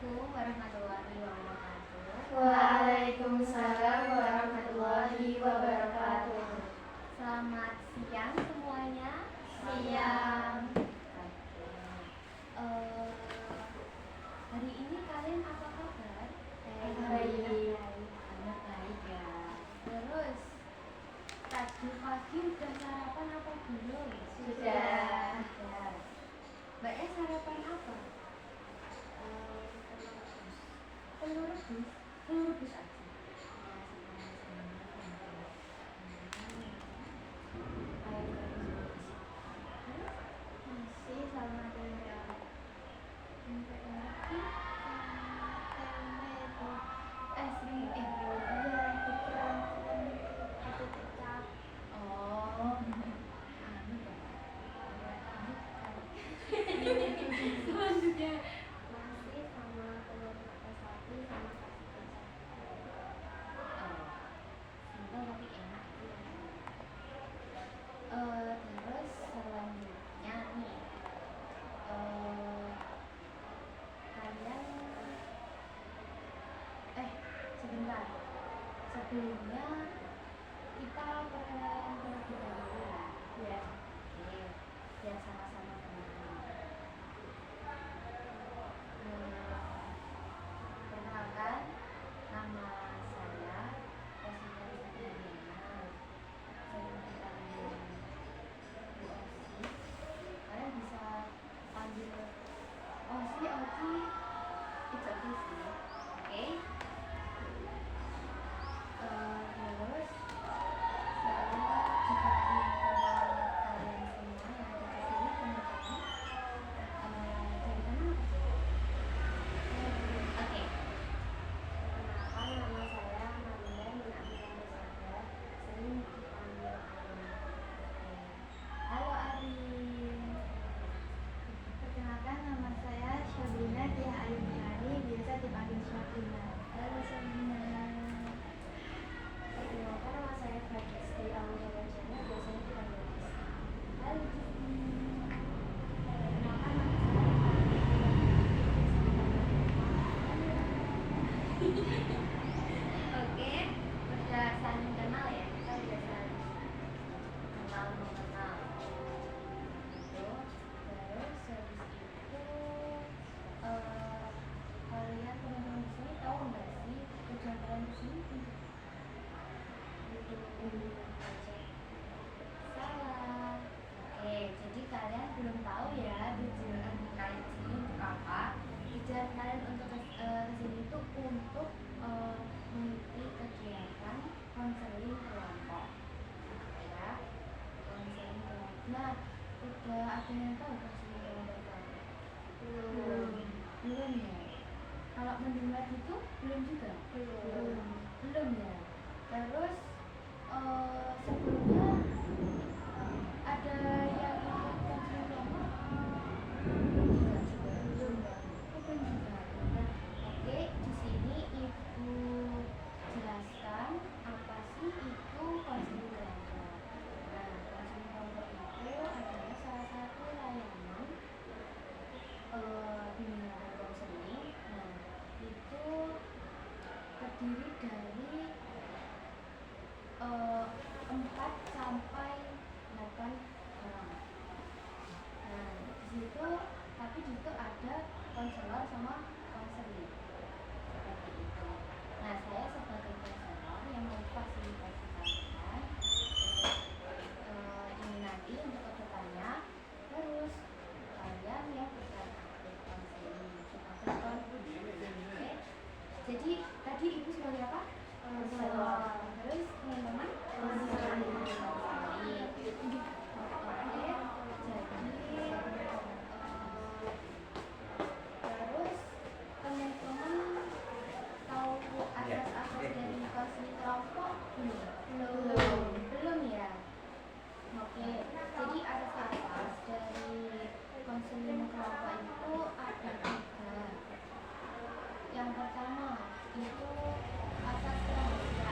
Assalamualaikum warahmatullahi wabarakatuh. Waalaikumsalam warahmatullahi wabarakatuh. Selamat siang semuanya. Siang. Eh, hari ini kalian apa kabar? Baik. Sangat baik ya. Terus tadi pagi udah sarapan apa belum? Sudah. Mbaknya sarapan apa? Telur rebus. Telur rebus aja. Nasi sama tempe. Tempe lagi Tempe itu sering ukuran itu kecap. oh anu ya. Selanjutnya Nasi sama telur mata sapi sama kasih kecap. simpel tapi enak. Terus selanjutnya nih kalian sebentar sebelumnya kita perkenalan terlebih dahulu ya. Oke, biar sama-sama kenal. Perkenalkan, nama saya Rosita Rizkyana. Sering dipanggil Bu Osi. Kalian bisa panggil Osi, Oci, it's okay sih. Oke. Terus saya juga ingin kenal kalian semua yang ada di sini teman-teman. Dari mana? Oke. Perkenalkan, nama saya Marinda bin Aminah Musada, sering dipanggil Arin. Halo Arin. Perkenalkan, nama saya Syabrina Tia Ayuniani, biasa dipanggil Syabrina. Halo Sabrina. Perkenalkan, nama saya Fragisti Aureliana, biasanya dipanggil Gisti. Halo Gisti. Perkenalkan, nama saya Oke, udah saling kenal ya. Kita udah saling kenal mengenal. Gitu. Terus habis itu kalian teman-teman di sini tahu nggak sih tujuan kalian di sini? Salah. Oke, jadi kalian belum tahu ya tujuan kalian di sini untuk apa? Tujuan kalian untuk kesini itu untuk mengikuti kegiatan konseling kelompok. Ya, konseling kelompok. Nah, udah ada yang tahu konseling kelompok itu apa? Belum ya. Kalau mendengar itu belum juga. Belum ya. Terus sebelumnya ada yang ikut konseling kelompok? Belum juga. Belum ya. Belum juga. Nah, oke, di sini ibu jelaskan apa sih itu konseling kelompok. Nah, konseling kelompok itu adalah salah satu layanan bimbingan konseling. Nah, itu terdiri dari 4 sampai 8 orang. Nah, di situ tapi juga ada konselor sama konseling seperti itu. Nah, saya sebagai konselor yang memfasilitasi kalian ini nanti untuk kedepannya. Terus kalian yang bisa ikut konseling sebagai oke. Jadi tadi ibu sebagai apa? Konselor. Terus teman-teman konseling. Oke, jadi terus teman-teman tahu asas-asas dari konseling kelompok belum ya. Oke, jadi asas-asas dari konseling kelompok itu ada 3. Yang pertama itu asas kemanusiaan.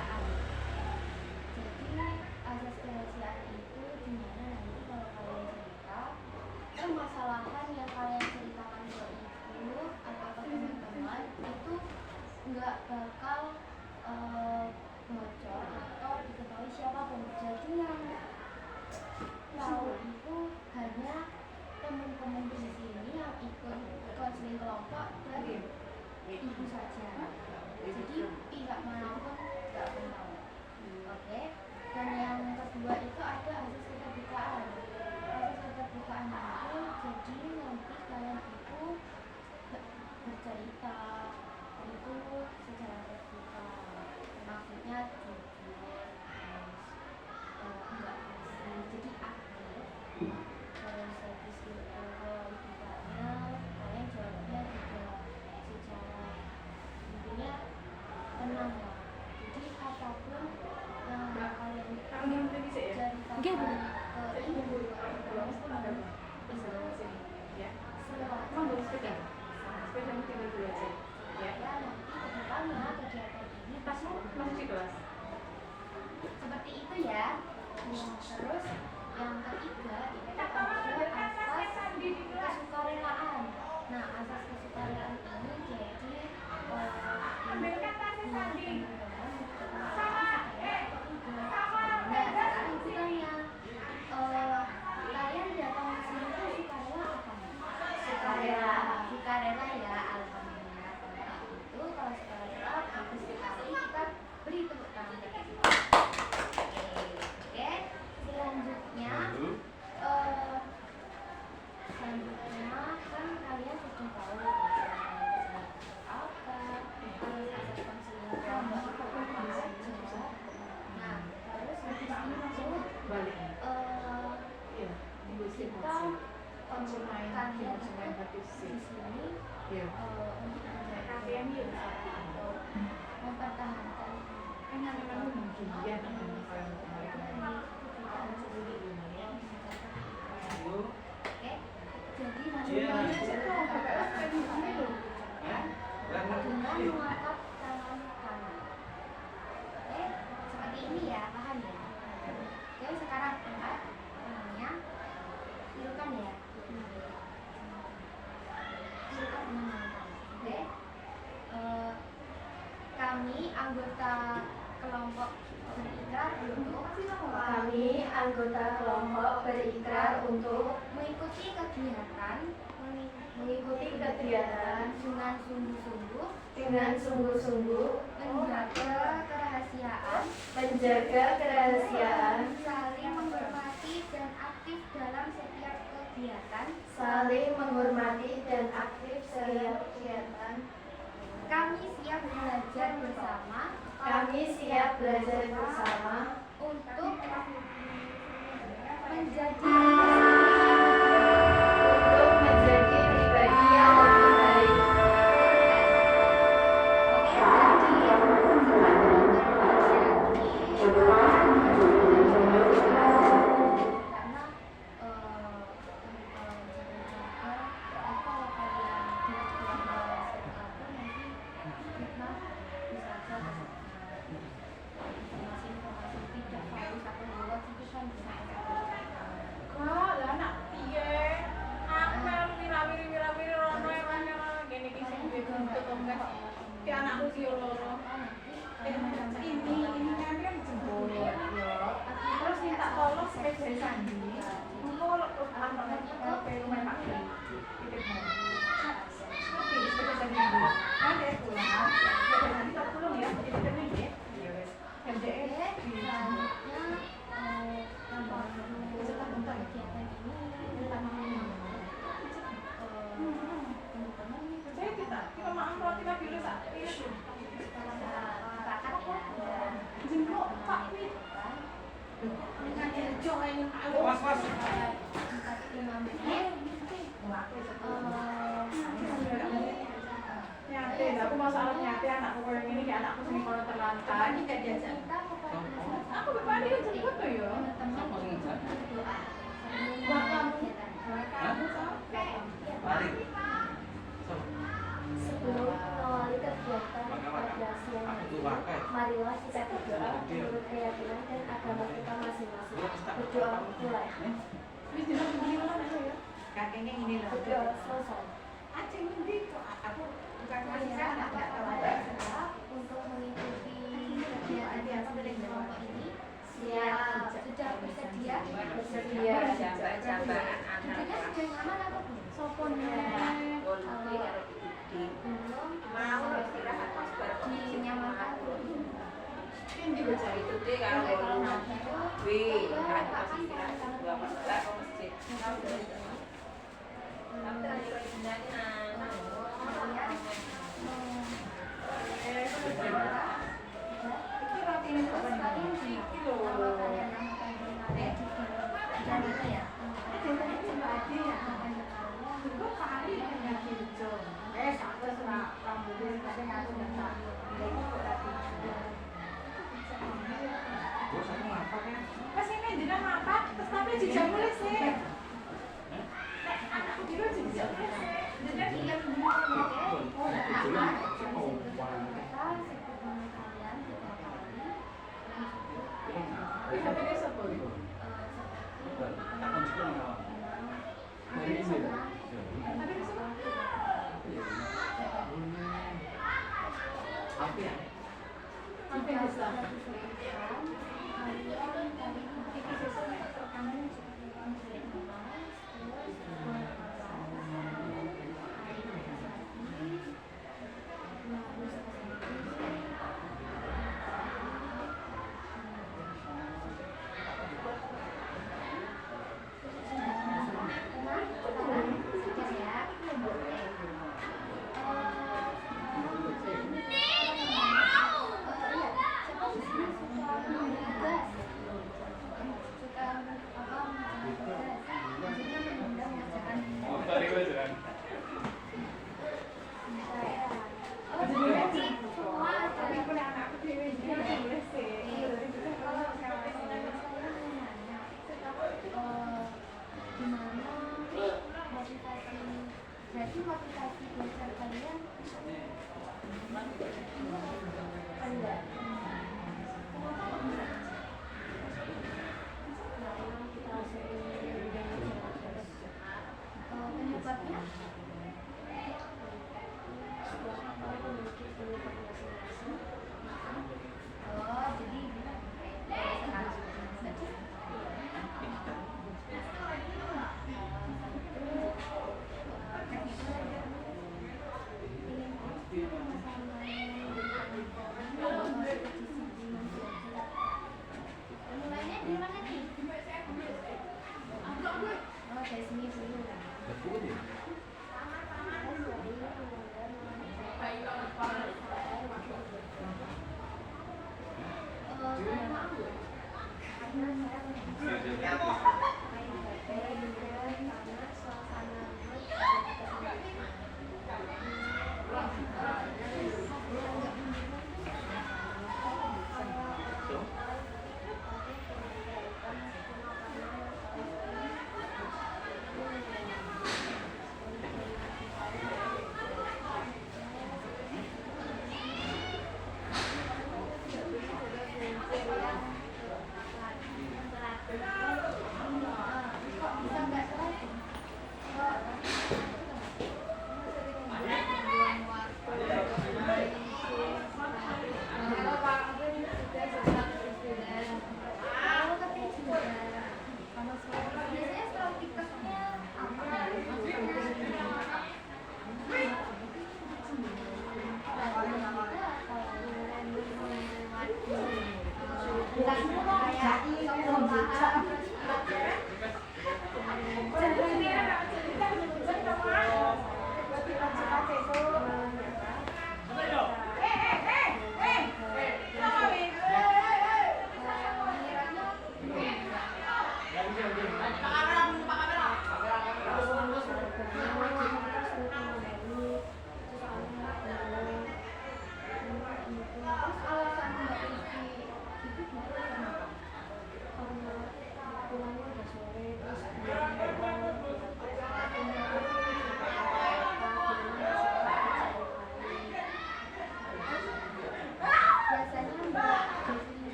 kelompok dan ibu saja. Jadi pihak manapun nggak mau. Oke. Dan yang kedua itu ada asas keterbukaan. Asas keterbukaan itu jadi nanti kalian itu bercerita itu secara terbuka. Maksudnya jujur, enggak bersih, jadi aktif. Terus habis itu kalau ditanya kalian jawabnya juga secara intinya tenang lah. Jadi apapun yang kalian ceritakan ke ibu atau teman itu selalu ya nanti kedepannya kegiatan ini pasti seperti itu ya. Terus yang ketiga itu ada asas kesukarelaan. Nah, asas kesukarelaan ini jadi kalian datang ke sini tuh sukarela apa? Sukarela ya, alhamdulillah. Kalau sukarela bagus sekali, kita beri tepuk tangan. Oke, selanjutnya kan kalian sudah tahu apa asas konseling kelompok itu apa saja. Nah, terus habis itu kita kalian di sini untuk menjadi atau mempertahankan dengan mengangkat tangan kanan. Oke, seperti ini ya, paham ya? Oke, sekarang angkat tangannya, tirukan ya. Tirukan dengan tangan. Oke. Kami anggota kelompok berikrar untuk mengikuti kegiatan dengan sungguh-sungguh menjaga kerahasiaan, saling menghormati dan aktif dalam setiap kegiatan. Kami siap belajar bersama untuk menjadi pribadi yang lebih baik. Anakku sih loro. Ini kan jempol. Terus minta tolong sepeda Sandi. Engko anaknya ke rumah Pak Tri. Titip mau. Tapi sepeda Sandi dulu. Ada pulang. Sepeda Sandi tak pulang ya. Jadi kan ini. Iya wes. MDE selanjutnya nampak kegiatan ini pertama saya kita makan roti tapi udah sak itu jempol Pak Wit dengan jong yang Mas. 45 menit. nyate, aku mau soal nyate anakku yang ini kayak anakku sini kalau terlantar kita diajak aku bapak dia jemput tuh ya Sebelum mengawali kegiatan pada siang hari, marilah kita berdoa menurut keyakinan dan agama kita masing-masing. Berdoa mulai. wis dina begini mana ya kakeknya ini loh. Berdoa selesai. acing nanti aku bukan Masih masih ada nggak tahu apa ada untuk mengikuti kegiatan kelompok ini? Siap. Sudah bersedia? Jamban-jamban anak. Tentunya sudah nyaman atau belum? soponnya Kalau Wih, kan posisi dua masalah ke masjid. Tapi lagi rencana. Iki roti ini kok banyak iki lho. Kok kali yang gitu. Satu sama rambutnya kadang aku enggak. Pas ini jeneng mapak, terus tapi jejak mulai sih. Nek anakku dulu jejak mulai sih. Jeneng iya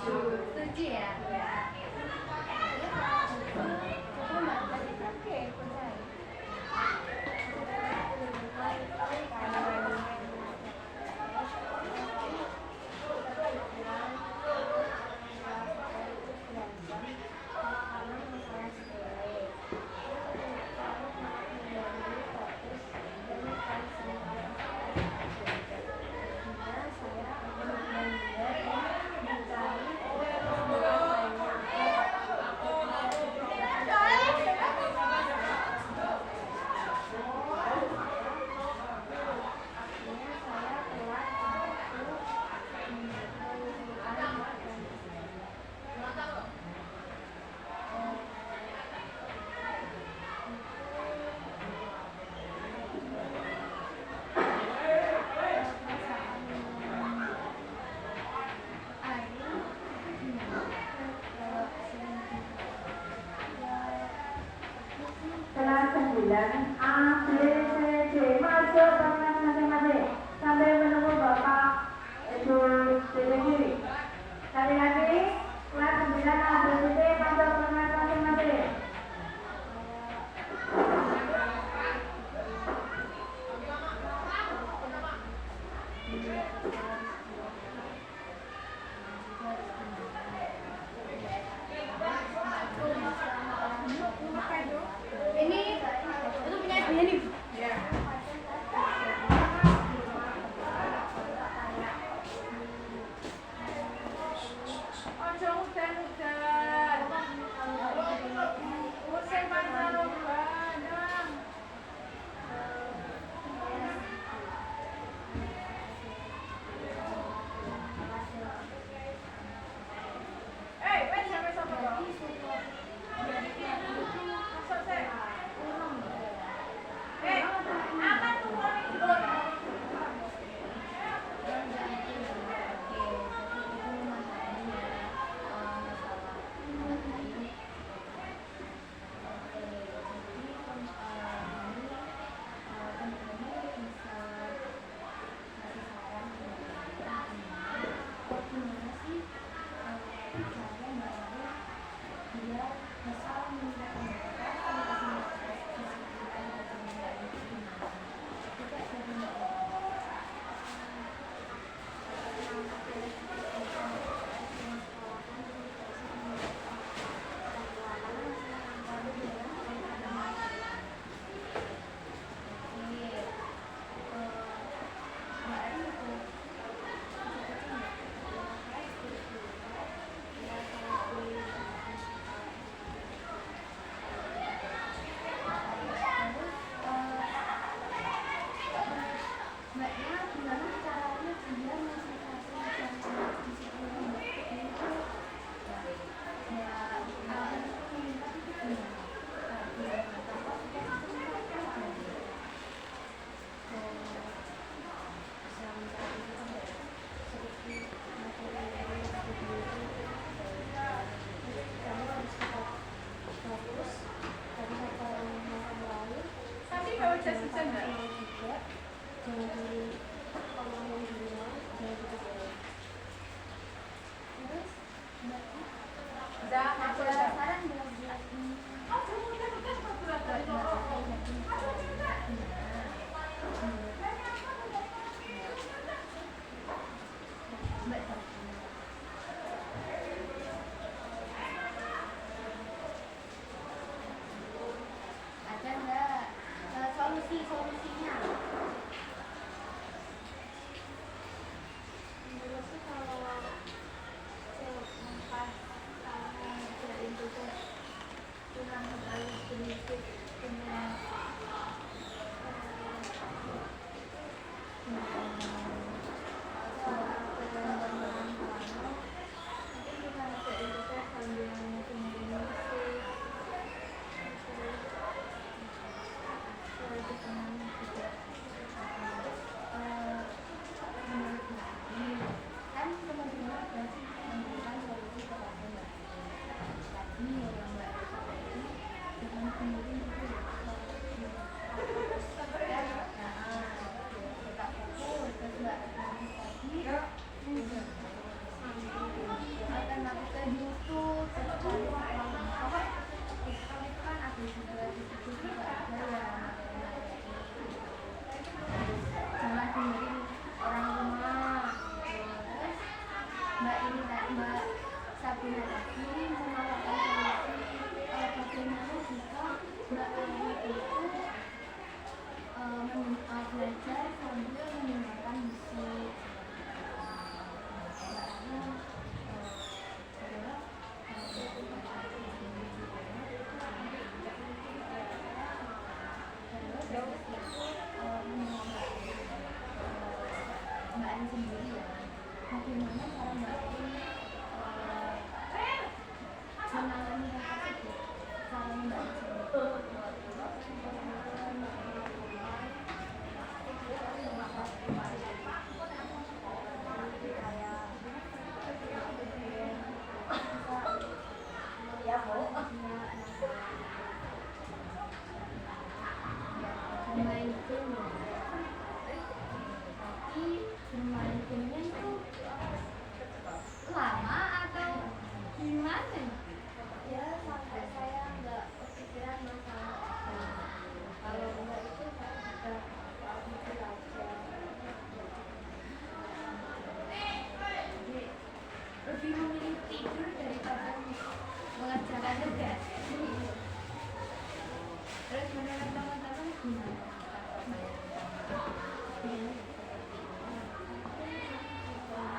Setuju ya? Oke. Jadi kalau gitu, coba Mbak tadi oke, percaya. Kelas 9 A, B, C, D masuk ke kelas masing-masing sambil menunggu Bapak Ibu Dewi. Sekali lagi, kelas 9 A, B, C, D masuk ke kelas masing-masing. Ini itu punya dia nih. Ya. Ojo udan-udan. Musim pancaroba, dong. Wes sampai sama dong. Masuk sih. Aman tuh kalau ikut. Tapi bawa jas hujan nggak? Udah, masuk Ada aja. saran belum buat ini? Oh, belum udah bekas Mbak ada nggak solusinya? Menurut sih kalau selepas dari tugas kurang terlalu sedikit dengan akan Mbak Sabrina tadi menawarkan solusi bagaimana jika Mbak Ayu itu belajar sambil mendengarkan musik. Mbak Ayu sendiri ya, bagaimana cara Mbak Ayu menangani hal tersebut? Cara Mbak Ayu bermain game, tapi bermain gamenya itu lama atau gimana? Ya sampai saya nggak kepikiran masalah kalau enggak itu saya sudah tidur aja. Jadi lebih memilih tidur daripada mengerjakan tugas. Terus menurut teman-teman gimana?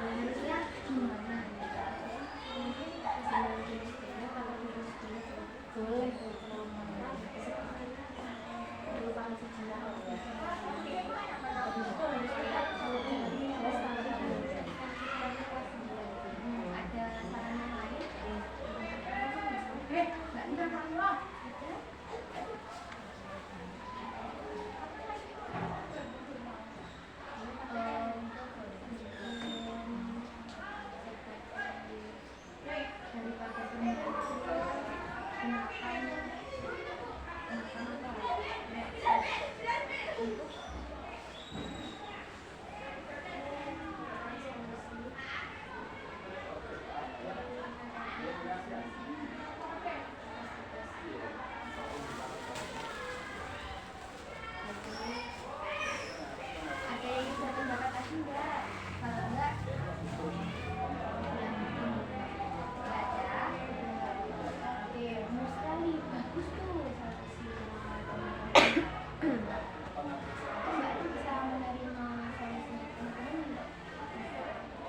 Menurutnya gimana? Boleh ada saran yang lain? Mbak Nina, daripada ada yang bisa pendapat lagi enggak? Kalau enggak, enggak ada. Oke, benar sekali, bagus tuh solusi teman-teman. Mbak bisa menerima solusi teman-teman enggak?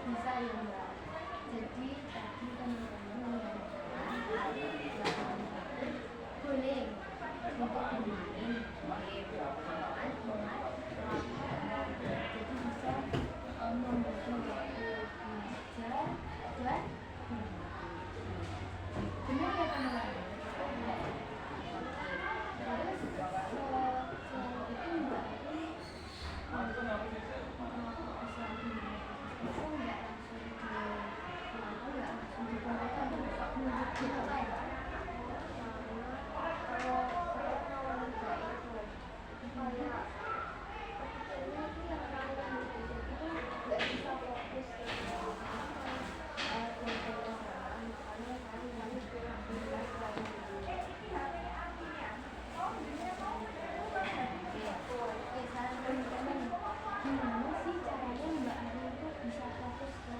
Bisa ya Mbak. Jadi tadi teman-teman boleh untuk bermain, boleh bermain, jadi bisa membagi waktu belajar dan benar ya teman-teman. Terus selain itu Mbak bisa nggak langsung digunakan untuk menuju deadline? Kalau saya mau nggak itu kayak kepikirnya itu yang lain gitu, jadi nggak bisa fokus ke pelajaran karena saya harus berusaha lagi. Oke, saran teman-teman, gimana sih caranya Mbak Ayu itu bisa fokus ke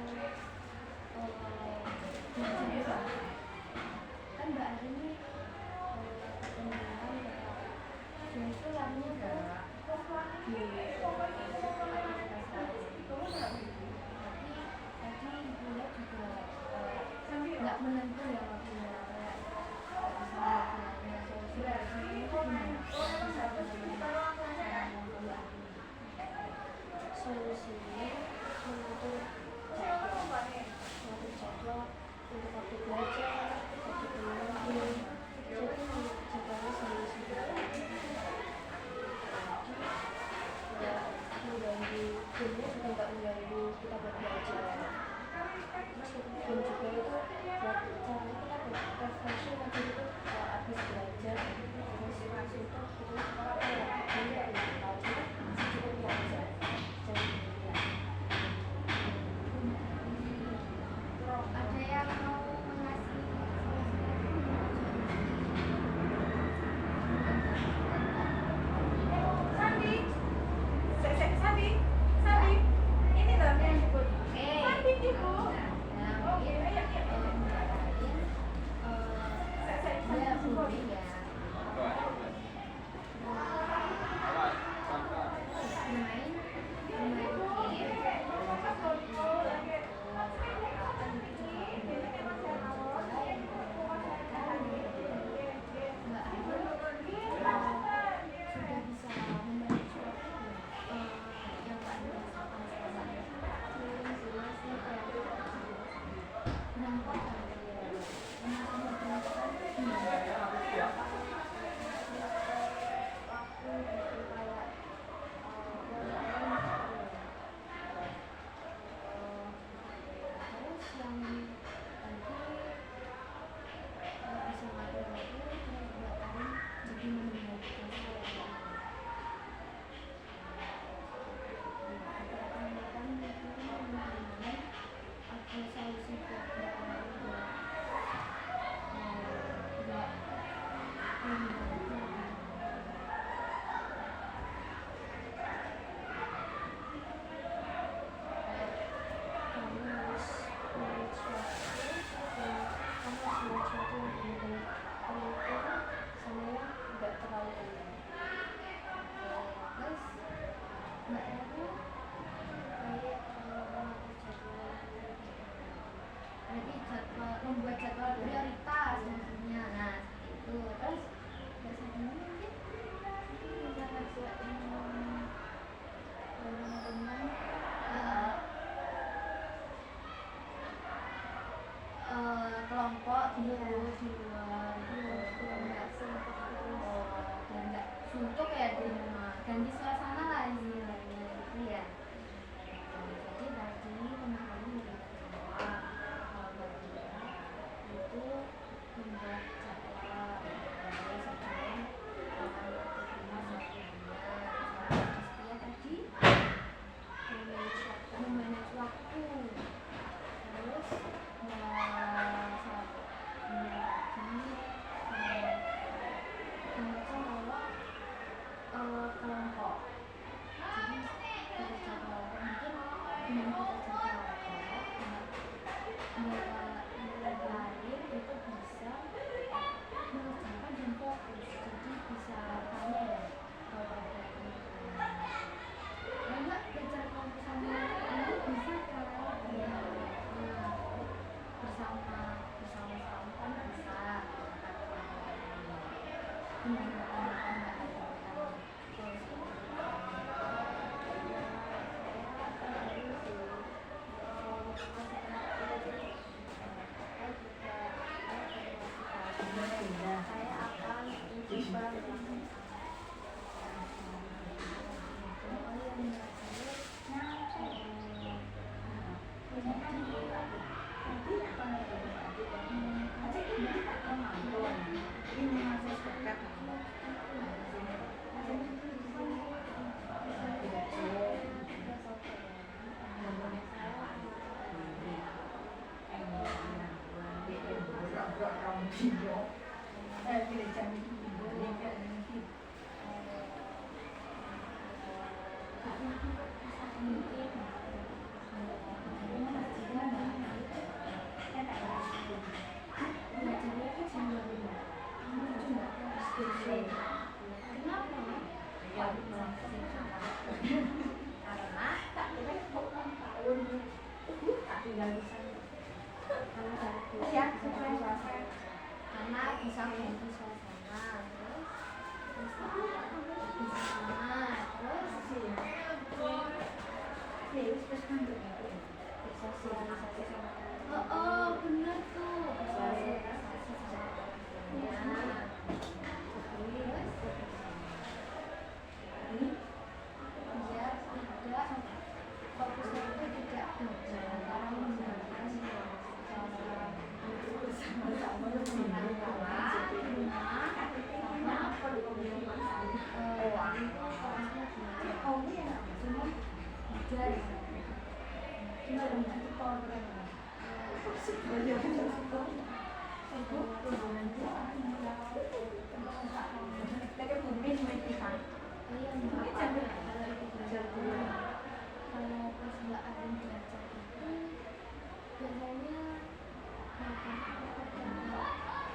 belajar? Kan Mbak Ayu ini perkembangan dia itu larinya ke di tapi tadi Ibu lihat juga nggak menentu ya waktunya, kayak bisa belajarnya solusi itu gimana? Bisa Solusinya mengatur jadwal untuk waktu belajar, waktu bermain, jadi jadwalnya sendiri-sendiri. Ya mengganggu gamenya juga nggak mengganggu kita buat belajar. Terus game juga itu buat caranya kita buat refreshing aja gitu habis belajar. Terus langsung tuh kita nggak belajar, cukup belajar. Ada yang mau mengasih Sandi, Sandi, ini loh yang disebut Sandi, Sandi Ibu. nah, iya di luar nggak suntuk dan nggak suntuk ya di rumah, ganti suasana lah istilahnya gitu ya. Jadi tadi teman-teman memberikan jawab kalau bagi itu membuat jadwal sebelum akan beraktivitas seharian. Tadi memanage waktu, terus kelompok. Jadi bekerja kelompok mungkin dengan bekerja kelompok lain itu bisa mengerjakan dan fokus, jadi bisa tanya ya kepada teman-teman, enggak belajar kelompok sama ini bisa kan ya, bersama-sama kan bisa saya akan mencoba karena bisa ganti suasana, terus bersosialisasi sama bener tuh, bersosialisasi sama temennya, biar tidak fokusnya itu tidak belajar karena menggunakan bersama-sama mengalah di rumah kalau pas nggak ada yang belajar itu biasanya makan apa karena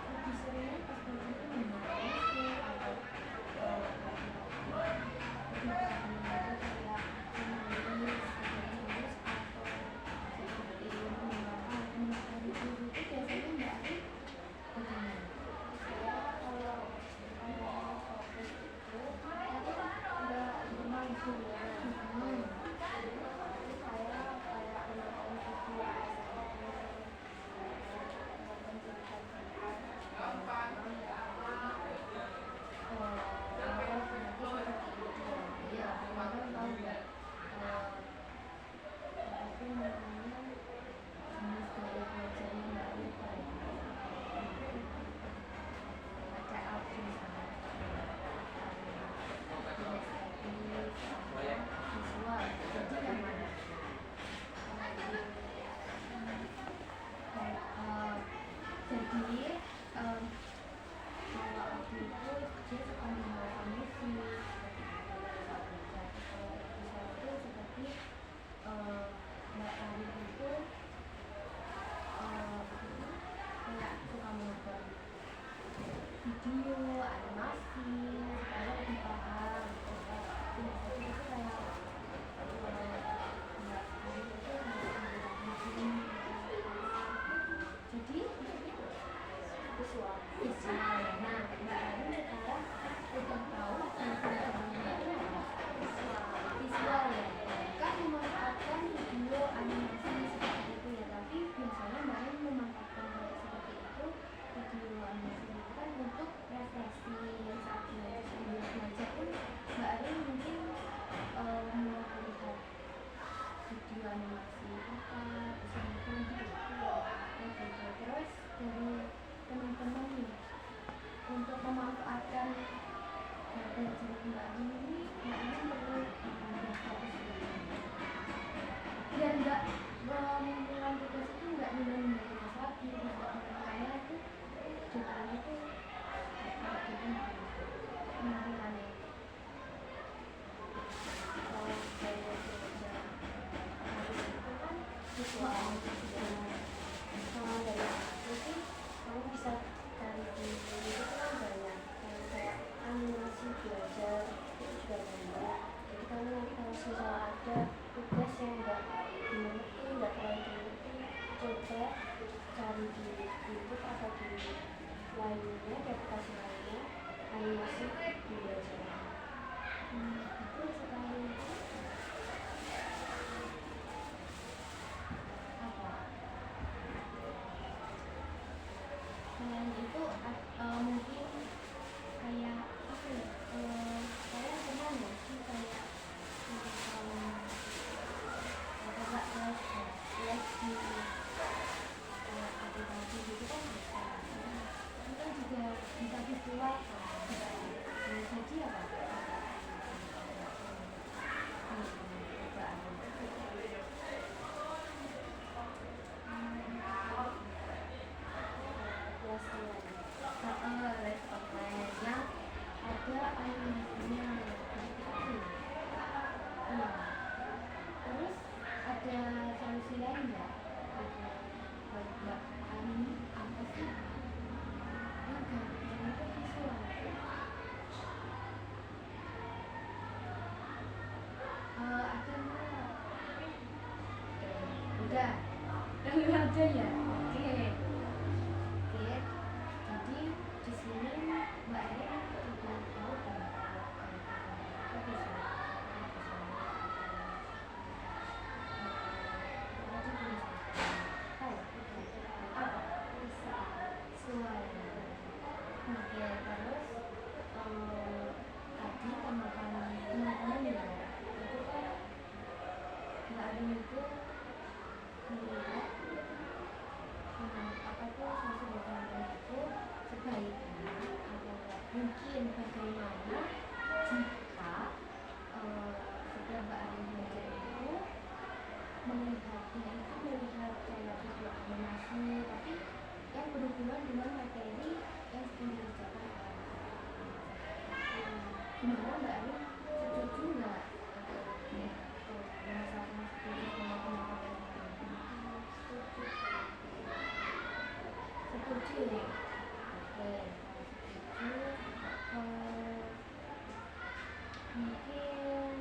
lebih seringnya pas belajar itu menangis atau kayak menangis atau seperti menghadapi guru itu biasanya nggak ada begini. Saya kalau fokus itu aku nggak bermain guru saya kayak menonton video jadi kalau aku itu dia suka mendengarkan musik kalau bisa itu seperti Mbak Arif itu kayak suka menonton video animasi supaya lebih paham itu kayak Mbak Arif itu jadi visual. Nah, Mbak Arin sekarang udah tahu teman-temannya itu visual ya. Kan memanfaatkan video animasi seperti itu ya. Tapi biasanya Mbak Arin memanfaatkan seperti itu lainnya, aplikasi lainnya hanya masuk di aja. Itu sekali apa? Selain itu mungkin kayak apa ya? Kalian pernah nggak sih kayak coba les di aplikasi gitu kan bisa. Itu kan juga bisa visual kan. Jadi apa? Les online yang ada animasinya iya. Terus ada solusi lain nggak? Buat anime apa sih? Enggak, yang itu visual. Ada nggak? Udah ada ya. Oke. Jadi di sini Mbak Erin juga tahu kan kalau bisa tahu apa suara. Oke, terus tadi tanggapan teman-teman ya itu kan Mbak Erin itu melihat apa tuh sosok dokumen itu sebaiknya atau mungkin bagaimana jika setiap Mbak Arin belajar itu melihatnya itu melihat kayak video animasi tapi yang berhubungan dengan materi yang sedang dikerjakan gimana Mbak Arin setuju nggak merasakan setuju sama pendapat yang setuju ya? Oke, setuju. Mungkin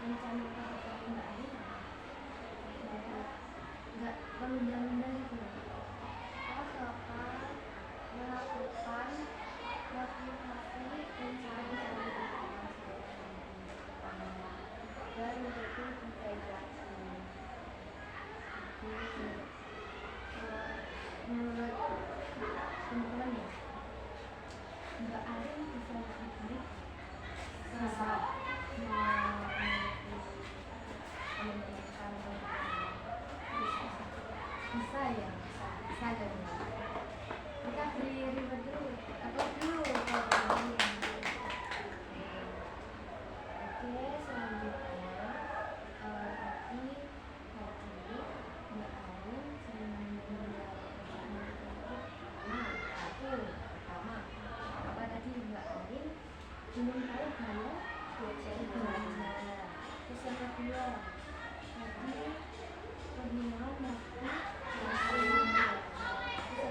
rencana kedepannya Mbak Ari nggak menunda-nunda gitu loh. Asalkan melakukan motivasi mencari dan mendukung integrasi. Menurut teman-teman ya, Mbak Ari bisa lebih baik bisa ya, bisa jadi. Kita beri reward dulu, atau dulu kalau ini. Oke, selanjutnya tadi Mbak Ari pertama apa tadi Mbak Ari ingin tahu gaya belajar. Terus yang kedua tadi penggunaan waktu yang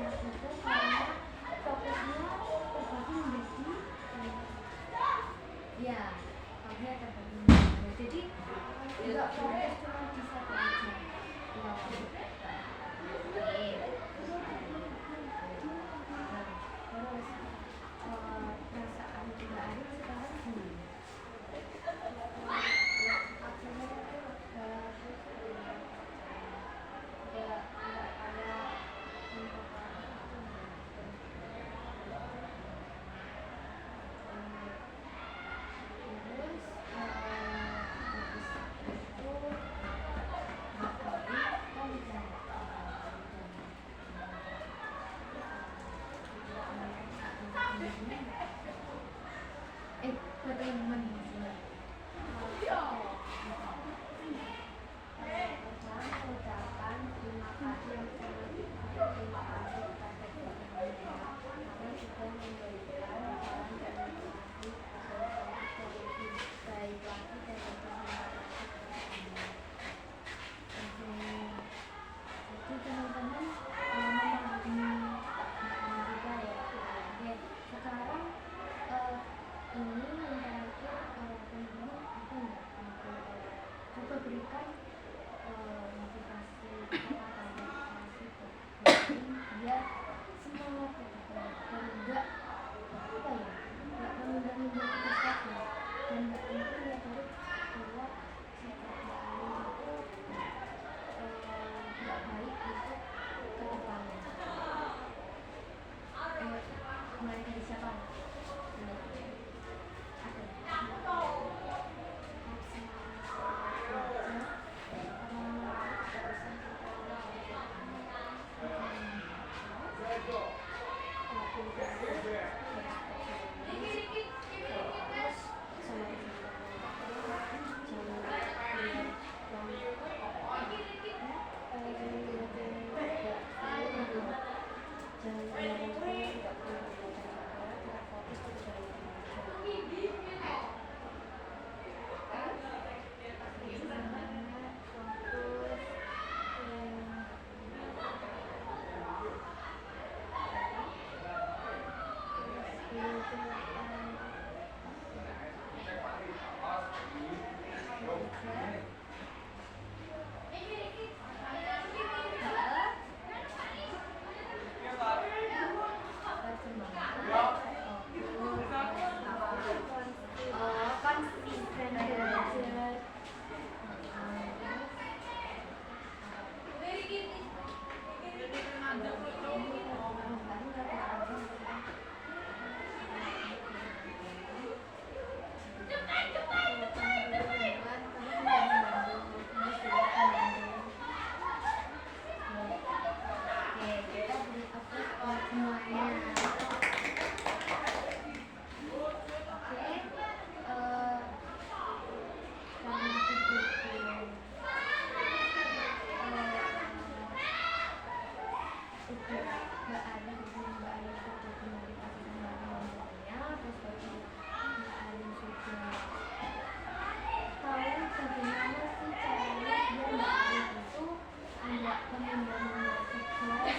ada pengundangan tugas,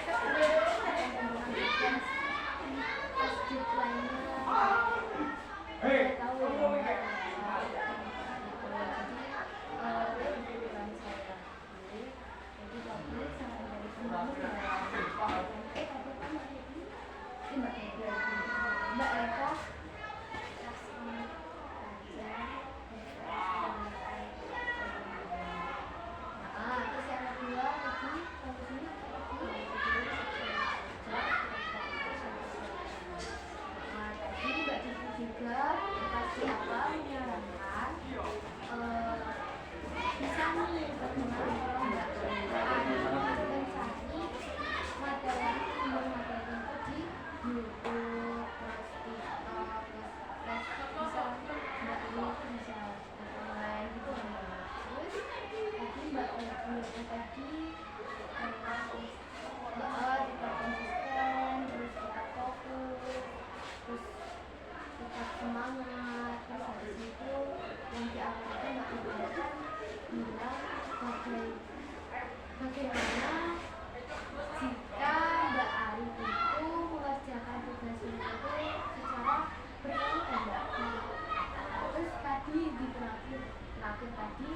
pas deadline-nya udah tahu ya. Jadi kebetulan saya lagi, jadi waktu saran dari teman Mbak Eka terus yang kedua tadi tadi Mbak Cici juga dikasih apa menyarankan bisa nih bagaimana kalau Mbak mencari materi sumber materi itu di YouTube, terus TikTok, terus bisa Mbak ini bisa online gitu kan. Terus tadi Mbak tadi tetap konsisten, terus tetap fokus, terus tetap semangat. Terus habis itu yang di awal itu Mbak Ika kan bilang bagaimana jika Mbak Ari itu mengerjakan tugasnya itu secara berkala Mbak. Terus tadi di terakhir tadi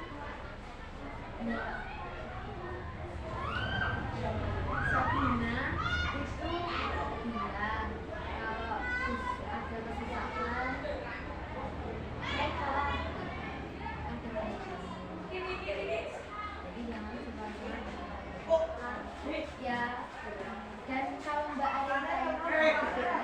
Mbak Sabina itu bilang kalau ada kesusahan mereka ada jadi jangan sebar-sebar ya. Dan kalau Mbak Arina itu udah.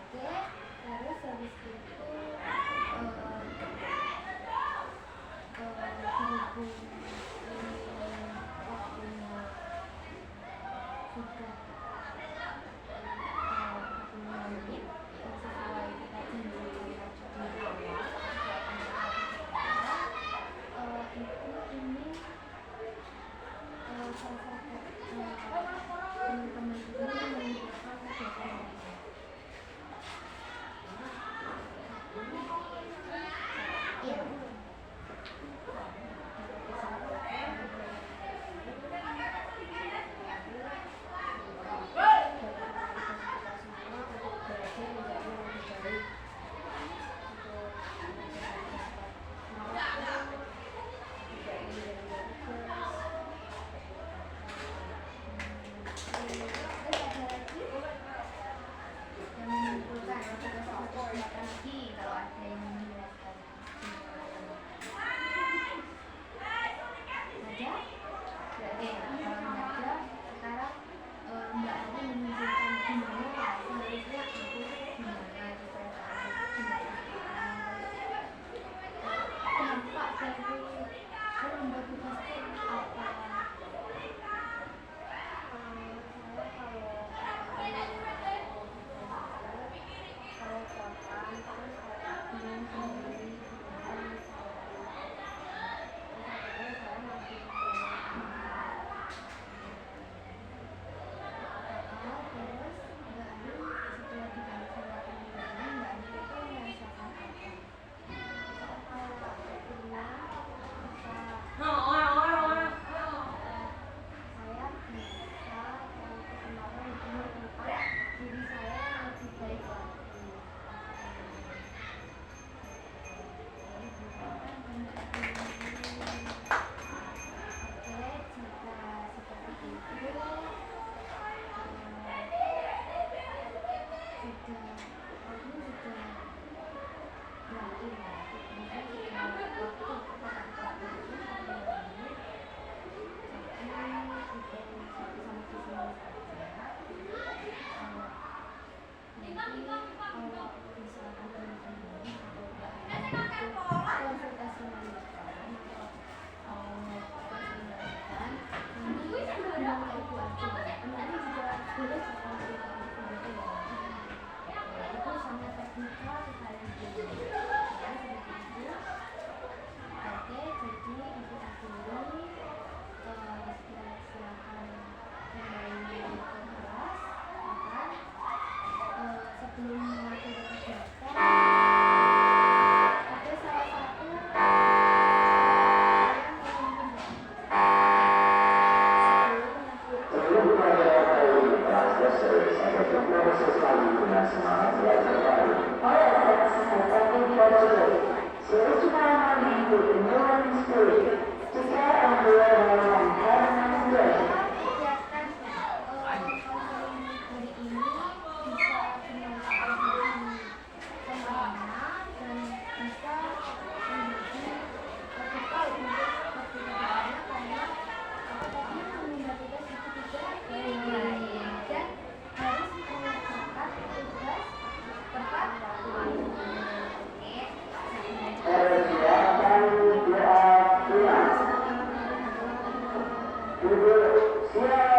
Oke, terus habis itu berhubung waktunya sudah 40 menit yang sesuai kita janjikan di awal, itu ini salah satu teman-teman ini menunjukkan kegiatan ini. Iya. duduk siap